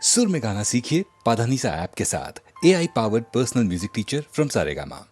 सुर में गाना सीखिए पाधानीसा ऐप के साथ। AI powered personal music teacher from Saregama.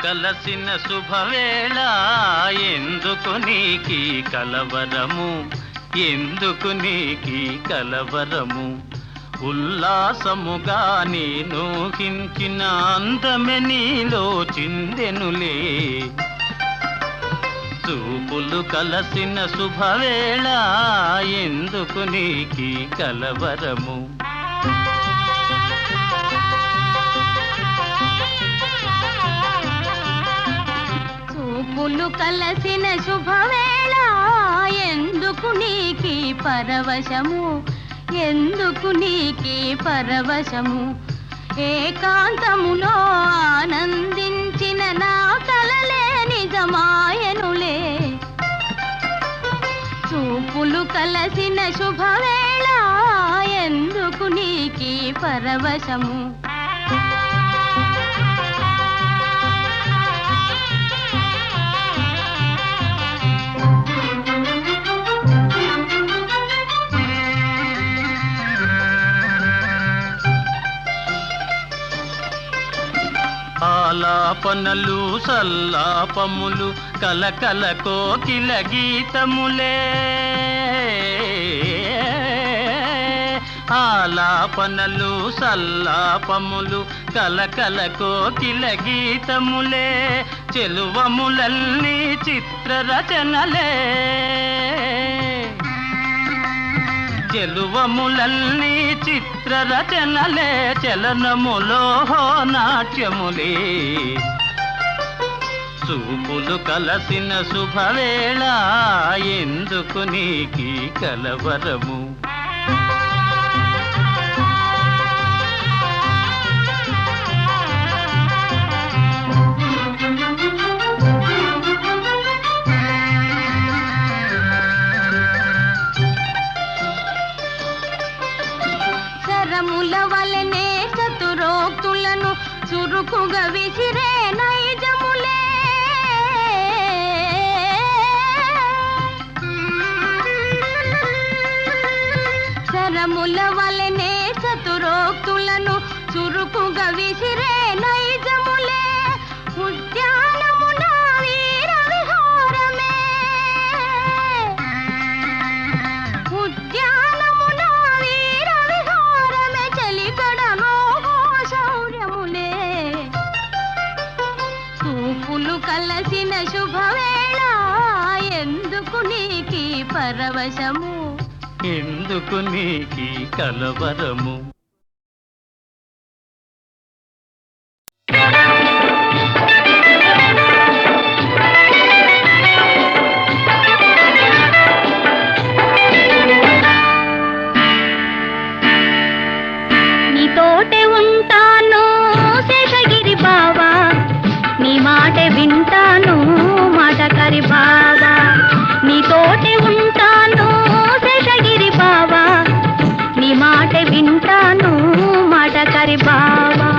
కలసిన శుభవేళ ఎందుకు నీకి కలవరము, ఎందుకు నీకి కలవరము. ఉల్లాసముగా నేను హించిన అందమె నీలో చిందెనులే. చూపులు కలసిన శుభవేళ ఎందుకు నీకి కలవరము. చూపులు కలసిన శుభవేళ ఎందుకు నీకి పరవశము, ఎందుకు నీకి పరవశము. ఏకాంతములో ఆనందించిన నా కలలే నిజమాయనులే. చూపులు కలసిన శుభవేళ ఎందుకు నీకి పరవశము. ఆలాపనలు సల్లాపములు కలకల కోకిల గీతములే. ఆలాపనలు సల్లాపములు కలకల కోకిల గీతములే. చెలువములన్నీ చిత్ర రచనలే. చెలువములన్నీ చిత్రరచనలే, చలనములో నాట్యములే. చూపులు కలసిన శుభవేళ, ఎందుకు నీకీ కలవరము? శరముల వలనే చతురోక్తులను చురుకుగా విసిరే నైజములే. శరముల వలనే చతురోక్తులను చురుకుగా విసిరే నైజములే. ఉద్యానమున వీర విహారమే, ఉద్యానమున వీర విహారమే, చలికడలో శౌర్యములే. చూపులు కలసిన శుభవేళ, ఎందుకు నీకీ పరవశము? ఎందుకు నీకీ కలవరము? నీతోటే ఉంటాను శేషగిరి బావా, నీ మాట వింటాను మాటకరి బావా. నీతోటే ఉంటాను శేషగిరి బావా, నీ మాట వింటాను మాటకరి బావా.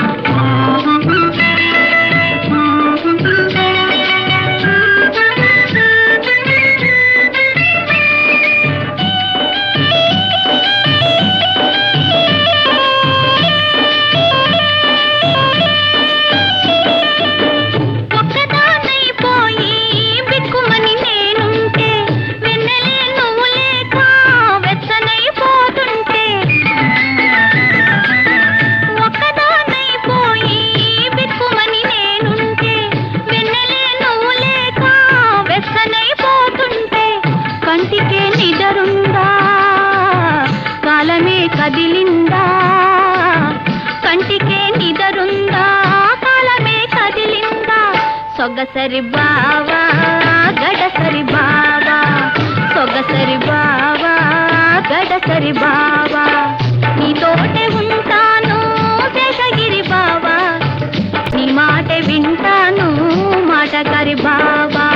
ఒక్కదానైపోయి బిక్కుమని నేనుంటే, వెన్నెలే నువ్వు లేక వెచ్చనైపోతుంటే. ఒక్కదానైపోయి బిక్కుమని నేనుంటే, వెన్నెలే నువ్వు లేక వెచ్చనైపోతుంటే. కంటికే నిదరుందా, కాలమే కదిలిందా? కంటికే నిదరుందా, కాలమే కదిలిందా? సొగసరి బావా గడసరి బావా, సొగసరి బావా గడసరి బావా. నీతోటే ఉంటాను శేషగిరి బావా, నీ మాట వింటాను మాటకరి బావా.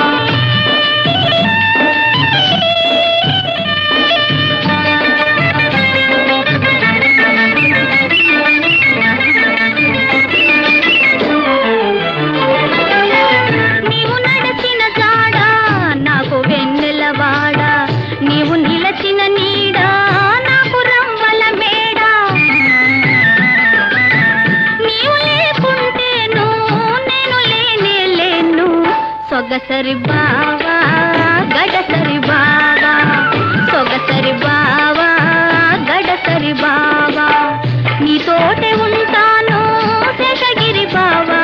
నీవు నడచిన జాడ నాకు వెన్నెలవాడ, నీవు నిలచిన నీడ నాకు రంవల మేడ. నీవు లేకుంటేను నేను లేనే లేను. సొగసరి బావా గడసరి బావా, సొగసరి బావా గడసరి బావా. నీతోటే ఉంటాను శేషగిరి బావా,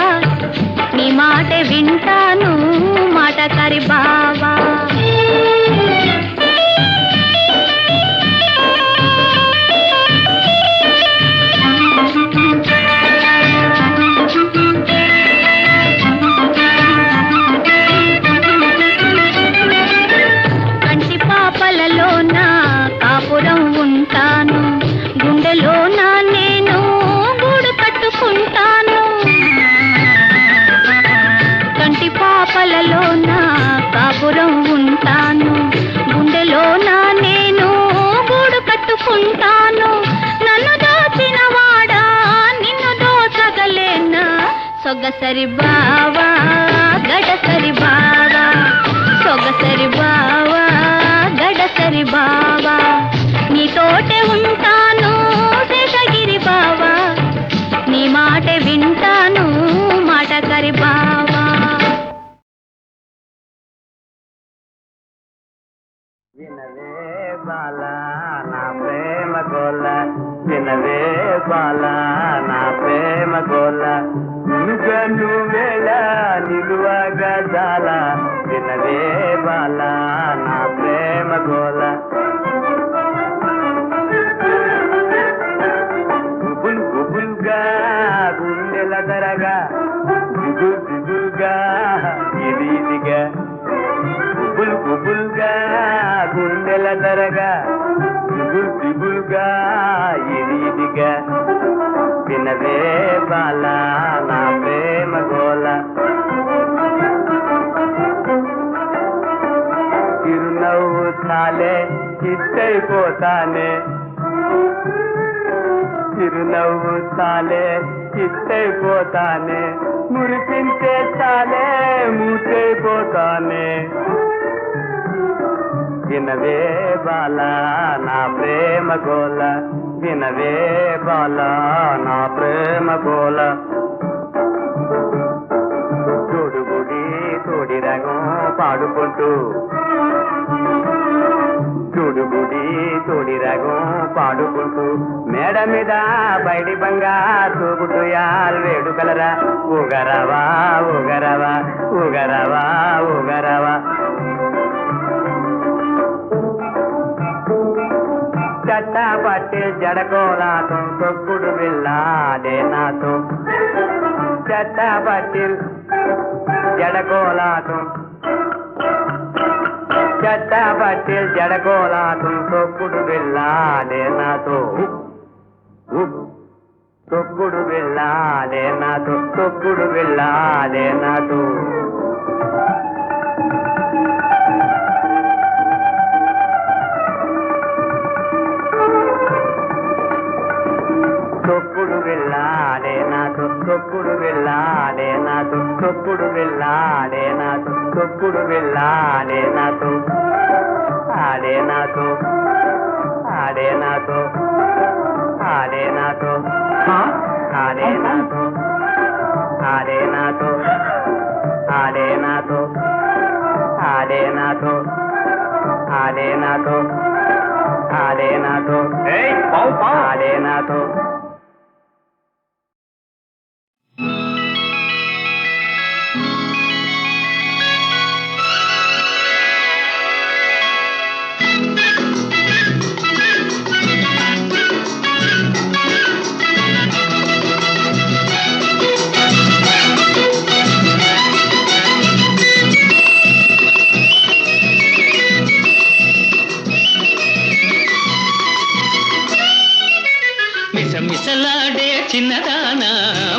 నీ మాట వింటాను మాటకరి బావా. కంటి పాపలలో నా కాపురం ఉంటాను, గుండెలో నా నేను గూడు కట్టుకుంటాను. కంటి పాపలలో నా కాపురం ఉంటాను, గుండెలో నా నేను గూడు కట్టుకుంటాను. నన్ను దోచిన వాడా నిన్ను దోచగలేనా? సొగసరి బావా గడసరి బావా, సొగసరి బావా గడసరి బావా. నీతోటే ఉంటాను శేషగిరి బావా, నీ మాట వింటాను మాటకరి బావా. వినవే బాల నా ప్రేమ గోల, వినవే బాల నా ప్రేమ గోల. ఇంకా నువ్వేళ నిలువగా జాల, వినవే బాల నా ప్రేమ గోల. దిగులుగా గుండెల దరగా దిగులుగా ఇదిగా వినవే బాల నా ప్రేమ గోల చిరునవ్వు చాలే చిత్తైపోతానే చిరునవ్వు చాలే చిత్తైపోతానే మురిపించే చాలే మూతైపోతానే వినవే బాల నా ప్రేమ గోల వినవే బాల నా ప్రేమ గోల తోడుగుడి తోడి రగం పాడుకుంటూ తోడుగుడి తోడి రగం పాడుకుంటూ మేడ మీద బయటి బంగా తూగుటూయాల్ వేడుకలరా ఊగరవా ఊగరవా ఊగరవా ఊగరవా చట్టా పట్టి జడకోలాటం తొక్కుడు వెళ్ళాడే నాతో చట్టా పట్టి జడకోలాటం చట్టా పట్టి జడకోలాటం తొక్కుడు వెళ్ళాడే నాతో తొక్కుడు వెళ్ళాడే నాతో తొక్కుడు వెళ్ళాడే నాతో తొక్కుడు వెళ్ళాడే నాతో తొక్కుడు వెళ్ళాడే నాతో తొక్కుడు వెళ్ళాడే నాతో తొక్కుడు వెళ్ళాడే నాతో ఆడే నాతో ఆడే నాతో ఆడే నాతో ఆడే నాతో ఆడే నాతో ఆడే నాతో ఆడే నాతో ఆడే నాతో ఆడే నాతో ఆడే నాతో మిసమిసలాడే చిన్నదానా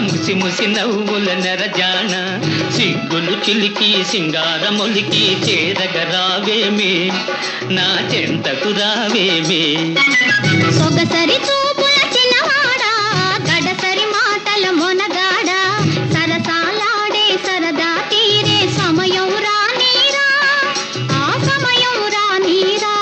ముసి ముసి నవ్వుల నెరజాన సిగ్గులు చిలికి సింగారమొలికి చేరగరావేమే నా చెంతకు రావేమే సొగసరి చూపుల చిన్నవాడా గడసరి మాటల మొనగాడా సరసాలాడే సరదా తీరే సమయం రానీరా ఆ సమయం రానీరా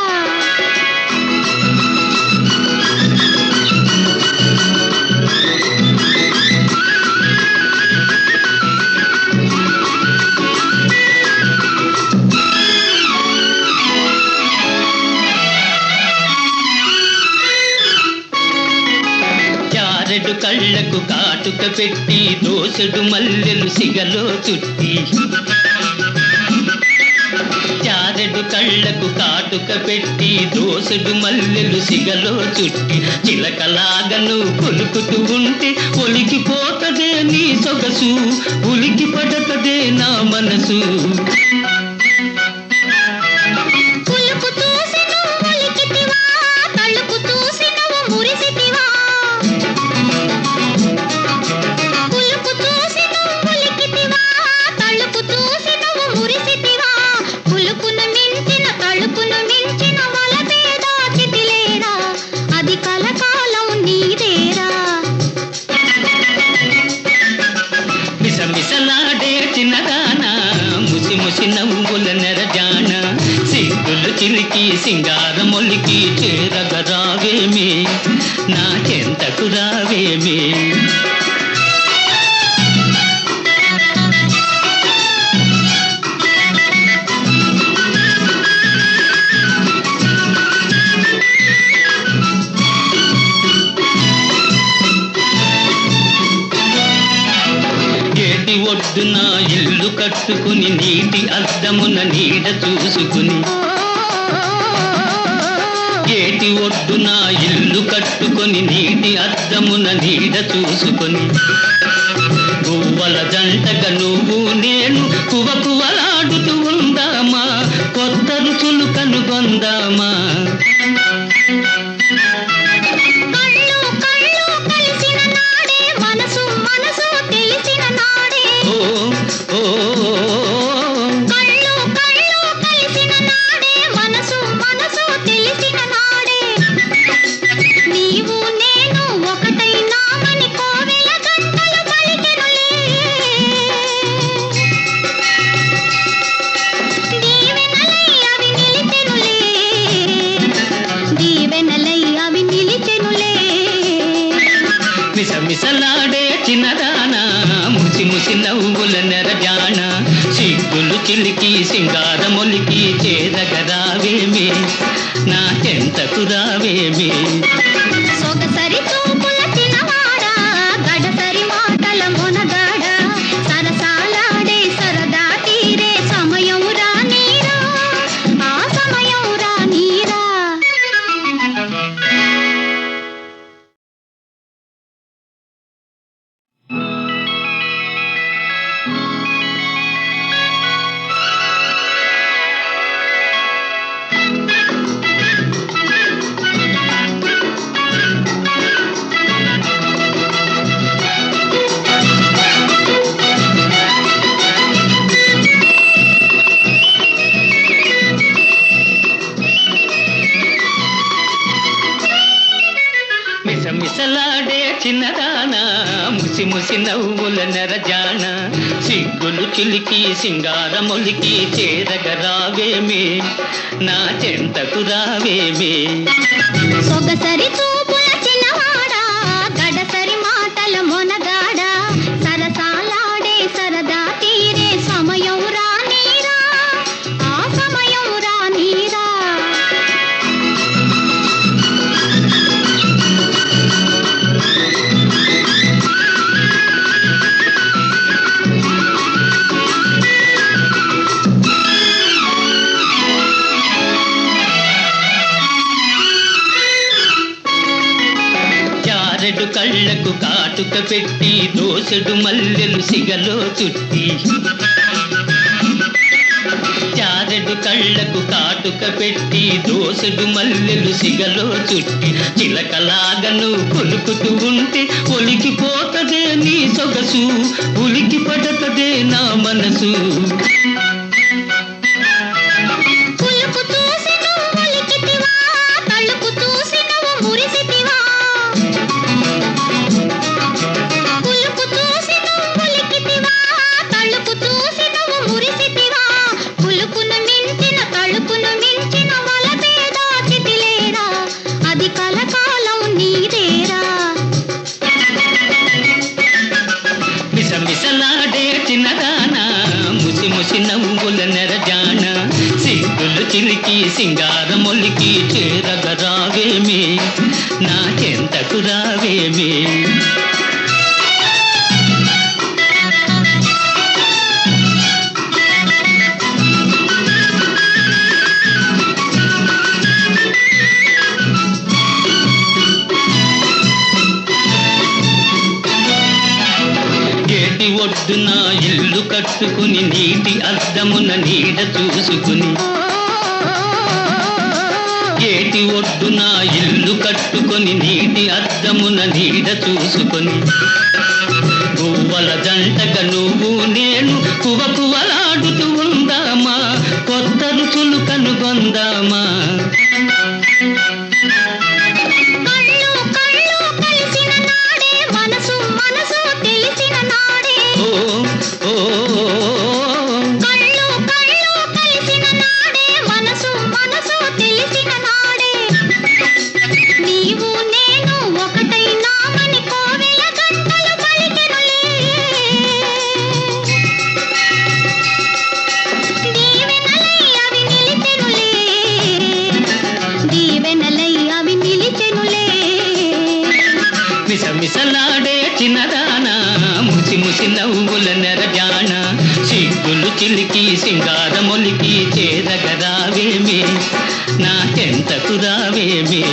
చారెడు కళ్ళకు కాటుక పెట్టి దోసెడు మల్లెలు సిగలో చుట్టి చారెడు కళ్ళకు కాటుక పెట్టి దోసెడు మల్లెలు సిగలో చుట్టి చిలకలాగను కొలుకుతూ ఉంటే ఒలికిపోతదే నీ సొగసు ఉలికి పడతదే నా మనసు పులుపు చూసి నువ్వు ఒలికితివా తలుపు చూసి నువ్వు మురిసితివా పులుపు చూసి నువ్వు ఒలికితివా తలుపు చూసి నువ్వు మురిసితివా పులుపును మించిన తలుపును మించిన వలపేదా చితిలేరా అది కలకాలం నీదేరా మిసమిసలాడే చిన్నదానా ముసి ముసి నవ్వుల నెరజాన సిగ్గులు చిలికి సింగారమొలికి చేరగరావేమే నా చెంతకు రావేమే ఏటి ఒడ్డున ఇల్లు కట్టుకుని నీటి అద్దమున నీడ చూసుకుని ఏటి ఒడ్డున ఇల్లు కట్టుకొని నీటి అద్దమున నీడ చూసుకొని గువ్వల జంటగా నువ్వు నేను కువకువలాడుతూ ఉందామా కొత్త రుచులు కనుగొందామా కళ్ళు కళ్ళు కలిసిన నాడే మనసు మనసు తెలిసిన నాడే ఓ ఓ కళ్ళు కళ్ళు కలిసిన నాడే మనసు మనసు తెలిసిన నాడే నీవు నేను ఒకటైనామని కోవెల గంటలు పలికెనులే దీవెనలై అవి నిలిచెనులే మిసమిసలాడే చిన్నదానా ముసి ముసి నవ్వుల నెరజాన సిగ్గులు చిలికి సింగారమొలికి చేరగరావేమి నా చెంతకు రావేమి సొగసరి చూపుల చిన్నవాడా గడసరి మాటల మొనగాడ సరసాలాడే సరదా తీరే సమయం రానీరా ఆ సమయం రానీరా మిసమిసలాడే చిన్నదానా ముసి ముసి నవ్వుల నెరజాన సిగ్గులు చిలికి సింగారమొలికి చేరగరావేమి నా చెంతకు రావేమి సొగసరి చూపుల చిన్నవాడా గడసరి మాటల మొనగాడ సరసాలాడే సరదా తీరే సమయం రానీరా ఆ సమయం రానీరా జారెడు కళ్ళకు కాటుక పెట్టి దోసెడు మల్లెలు సిగలో చుట్టి జారెడు కళ్ళకు కాటుక పెట్టి దోసెడు మల్లెలు సిగలో చుట్టి చిలకలాగను కొలుకుతూ ఉంటే ఒలికిపోతదే నీ సొగసు ఉలికి పడతదే నా మనసు కులుకు చూసి నువ్వు ఒలికితివా తలుపు చూసి నువ్వు మురిసితివా కులుకు చూసి నువ్వు ఒలికితివా తలుపు చూసి నువ్వు మురిసితివా కులుకును మించిన తలుపును మించిన వలపే దాచితిలేరా అది కలకాలం నీదేరా మిసమిసలాడే చిన్నదానా ముసి ముసి నవ్వుల నెరజాన సిగ్గులు చిలికి సింగారమొలికి చేరగరావేమి నా చెంతకు రావేమి ఏటి ఒడ్డున ఇల్లు కట్టుకుని నీటి అద్దమున నీడ చూసుకుని ఏటి ఒడ్డున ఇల్లు కట్టుకొని నీటి అద్దమున నీడ చూసుకొని గువ్వల జంటగా నువ్వు నేను కువకువలాడుతూ ఉందామా కొత్త రుచులు కనుగొందామా కళ్ళు కళ్ళు కలిసిన నాడే మనసు మనసు తెలిసిన నాడే ఓ ఓ కళ్ళు కళ్ళు కలిసిన నాడే మనసు మనసు తెలిసిన నాడే నీవు నేను ఒకటైనామని కోవెల గంటలు పలికెనులే దీవెనలై అవి నిలిచెనులే దీవెనలై అవి నిలిచెనులే మిసమిసలాడే చిన్నదానా ముసి ముసి నవ్వుల నెరజాన సిగ్గులు చిలికి సింగారమొలికి చేరగరావేమి నా చెంతకు రావేమి